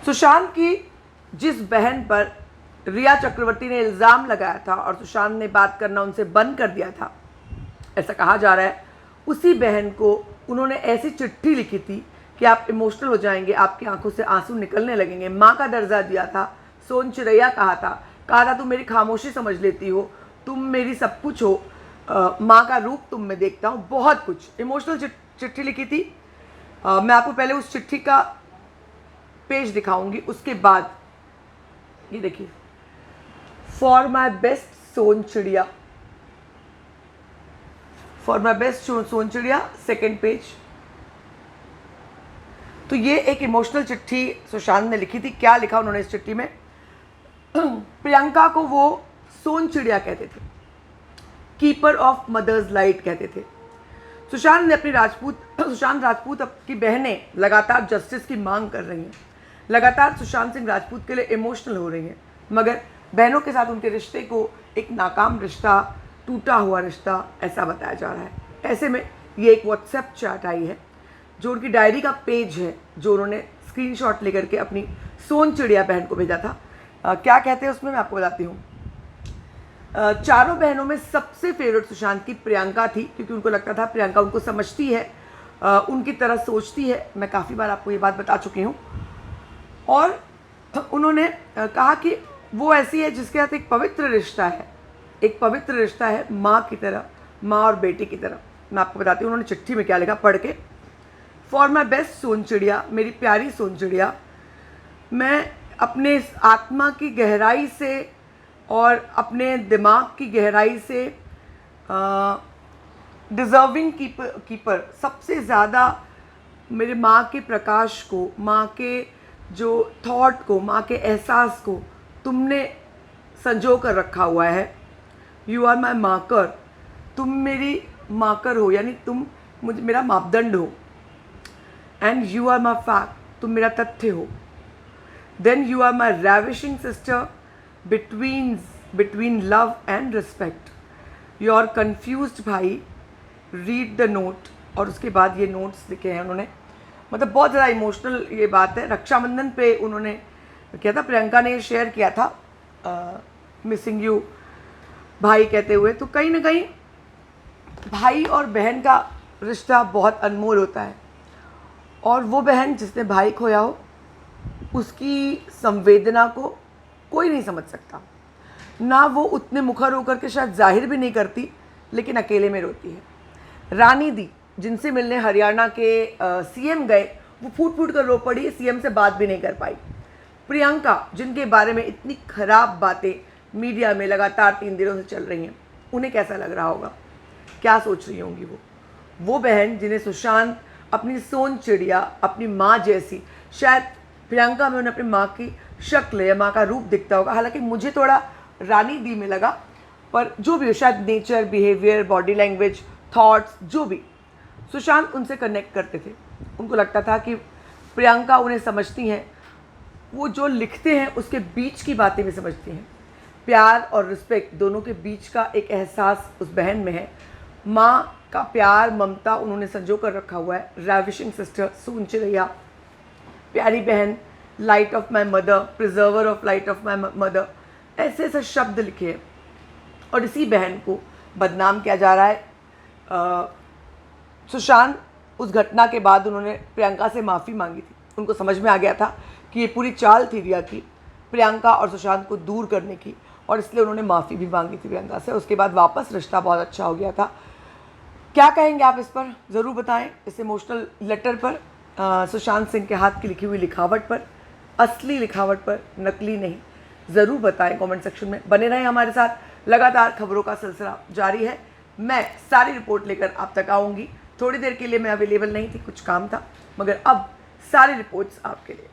सुशांत की जिस बहन पर रिया चक्रवर्ती ने इल्ज़ाम लगाया था और सुशांत ने बात करना उनसे बंद कर दिया था, ऐसा कहा जा रहा है, उसी बहन को उन्होंने ऐसी चिट्ठी लिखी थी कि आप इमोशनल हो जाएंगे, आपकी आंखों से आंसू निकलने लगेंगे। माँ का दर्जा दिया था, सोन चिड़ैया कहा था तुम मेरी खामोशी समझ लेती हो, तुम मेरी सब कुछ हो, माँ का रूप तुम में देखता हूँ, बहुत कुछ इमोशनल चिट्ठी लिखी थी। मैं आपको पहले उस चिट्ठी का पेज दिखाऊंगी, उसके बाद ये देखिए, फॉर माई बेस्ट सोन चिड़िया, फॉर माई बेस्ट सोन चिड़िया, सेकेंड पेज। तो ये एक इमोशनल चिट्ठी सुशांत ने लिखी थी। क्या लिखा उन्होंने इस चिट्ठी में? प्रियंका को वो सोन चिड़िया कहते थे, कीपर ऑफ मदर्स लाइट कहते थे। सुशांत राजपूत की बहनें लगातार जस्टिस की मांग कर रही हैं, लगातार सुशांत सिंह राजपूत के लिए इमोशनल हो रही हैं, मगर बहनों के साथ उनके रिश्ते को एक नाकाम रिश्ता, टूटा हुआ रिश्ता ऐसा बताया जा रहा है। ऐसे में ये एक व्हाट्सएप चैट आई है जो उनकी डायरी का पेज है, जो उन्होंने स्क्रीनशॉट लेकर के अपनी सोन चिड़िया बहन को भेजा था। क्या कहते हैं उसमें, मैं आपको बताती हूँ। चारों बहनों में सबसे फेवरेट सुशांत की प्रियंका थी, क्योंकि उनको लगता था प्रियंका उनको समझती है, उनकी तरह सोचती है। मैं काफ़ी बार आपको ये बात बता चुकी हूँ। और उन्होंने कहा कि वो ऐसी है जिसके साथ एक पवित्र रिश्ता है, एक पवित्र रिश्ता है माँ की तरह, माँ और बेटी की तरह। मैं आपको बताती हूँ उन्होंने चिट्ठी में क्या लिखा, पढ़ के। फॉर माई बेस्ट सोन चिड़िया, मेरी प्यारी सोन चिड़िया, मैं अपने आत्मा की गहराई से और अपने दिमाग की गहराई से डिज़र्विंग कीपर सबसे ज़्यादा मेरे माँ के प्रकाश को, माँ के जो थॉट को, माँ के एहसास को तुमने संजो कर रखा हुआ है। यू आर माई मार्कर, तुम मेरी मार्कर हो, यानी तुम मुझे मेरा मापदंड हो। And you are my fact, तुम मेरा तथ्य हो। Then you are my ravishing sister between love and respect. Your confused भाई, read the note। और उसके बाद ये नोट्स लिखे हैं उन्होंने, मतलब बहुत ज़्यादा इमोशनल ये बात है। रक्षाबंधन पे उन्होंने किया था, प्रियंका ने शेयर किया था मिसिंग यू भाई कहते हुए। तो कहीं ना कहीं भाई और बहन का रिश्ता बहुत अनमोल होता है, और वो बहन जिसने भाई खोया हो उसकी संवेदना को कोई नहीं समझ सकता ना। वो उतने मुखर होकर के शायद जाहिर भी नहीं करती, लेकिन अकेले में रोती है। रानी दी, जिनसे मिलने हरियाणा के सीएम गए, वो फूट फूट कर रो पड़ी, सीएम से बात भी नहीं कर पाई। प्रियंका, जिनके बारे में इतनी खराब बातें मीडिया में लगातार 3 दिनों से चल रही हैं, उन्हें कैसा लग रहा होगा, क्या सोच रही होंगी वो बहन जिन्हें सुशांत अपनी सोन चिड़िया, अपनी माँ जैसी, शायद प्रियंका में उन्हें अपनी माँ की शक्ल या माँ का रूप दिखता होगा। हालांकि मुझे थोड़ा रानी दी में लगा, पर जो भी हो, शायद nature, behaviour, body language, thoughts, जो भी, सुशांत उनसे कनेक्ट करते थे। उनको लगता था कि प्रियंका उन्हें समझती हैं, वो जो लिखते हैं उसके बीच की बातें भी समझती हैं। प्यार और रिस्पेक्ट दोनों के बीच का एक एहसास उस बहन में है। माँ का प्यार, ममता उन्होंने संजो कर रखा हुआ है। रैविशिंग सिस्टर, सोन चिड़ैया, प्यारी बहन, light of my mother, preserver of light of my mother, ऐसे ऐसे शब्द लिखे हैं। और इसी बहन को बदनाम किया जा रहा है। सुशांत, उस घटना के बाद उन्होंने प्रियंका से माफ़ी मांगी थी। उनको समझ में आ गया था कि ये पूरी चाल थी रिया की, प्रियंका और सुशांत को दूर करने की, और इसलिए उन्होंने माफ़ी भी मांगी थी प्रियंका से। उसके बाद वापस रिश्ता बहुत अच्छा हो गया था। क्या कहेंगे आप इस पर, ज़रूर बताएं। इस इमोशनल लेटर पर, सुशांत सिंह के हाथ की लिखी हुई लिखावट पर, असली लिखावट पर, नकली नहीं, ज़रूर बताएं कमेंट सेक्शन में। बने रहें हमारे साथ, लगातार खबरों का सिलसिला जारी है। मैं सारी रिपोर्ट लेकर आप तक आऊँगी। थोड़ी देर के लिए मैं अवेलेबल नहीं थी, कुछ काम था, मगर अब सारी रिपोर्ट्स आपके लिए।